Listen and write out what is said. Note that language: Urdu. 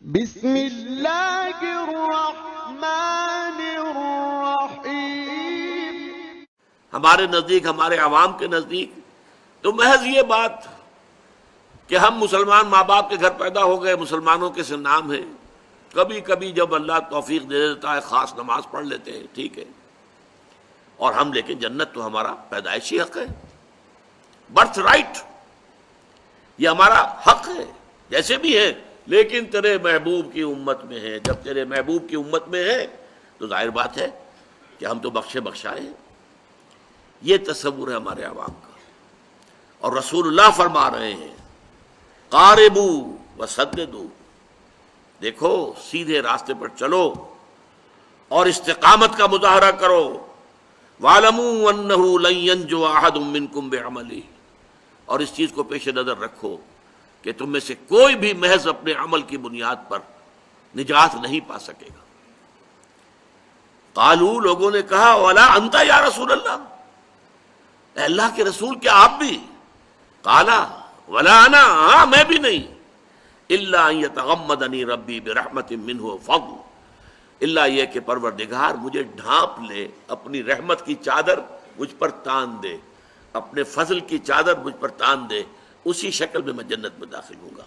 بسم اللہ الرحمن الرحیم۔ ہمارے نزدیک، ہمارے عوام کے نزدیک تو محض یہ بات کہ ہم مسلمان ماں باپ کے گھر پیدا ہو گئے، مسلمانوں کے سے نام ہے، کبھی کبھی جب اللہ توفیق دے دیتا ہے خاص نماز پڑھ لیتے ہیں، ٹھیک ہے، اور ہم لیکن جنت تو ہمارا پیدائشی حق ہے، برتھ رائٹ، یہ ہمارا حق ہے، جیسے بھی ہے، لیکن تیرے محبوب کی امت میں ہے۔ جب تیرے محبوب کی امت میں ہے تو ظاہر بات ہے کہ ہم تو بخشے بخشائے ہیں۔ یہ تصور ہے ہمارے عوام کا، اور رسول اللہ فرما رہے ہیں قاربو وسددو، دیکھو سیدھے راستے پر چلو اور استقامت کا مظاہرہ کرو، وَاعْلَمُوا أَنَّهُ لَن يَنْجُوَ أَحَدٌ مِّنكُمْ بِعَمَلِهِ، اور اس چیز کو پیش نظر رکھو کہ تم میں سے کوئی بھی محض اپنے عمل کی بنیاد پر نجات نہیں پا سکے گا۔ قالوا، لوگوں نے کہا، وَلَا أَنْتَ يَا رسول اللہ، اے اللہ کے رسول کیا آپ بھی؟ قالا وَلَا أَنَا، ہاں میں بھی نہیں، إِلَّا أَن يَتَغَمَّدَنِي رَبِّي بِرَحْمَةٍ مِّنْهُ وَفَضْلٍ، اللہ یہ کہ پروردگار مجھے ڈھانپ لے، اپنی رحمت کی چادر مجھ پر تان دے، اپنے فضل کی چادر مجھ پر تان دے، اسی شکل میں میں جنت میں داخل ہوں گا۔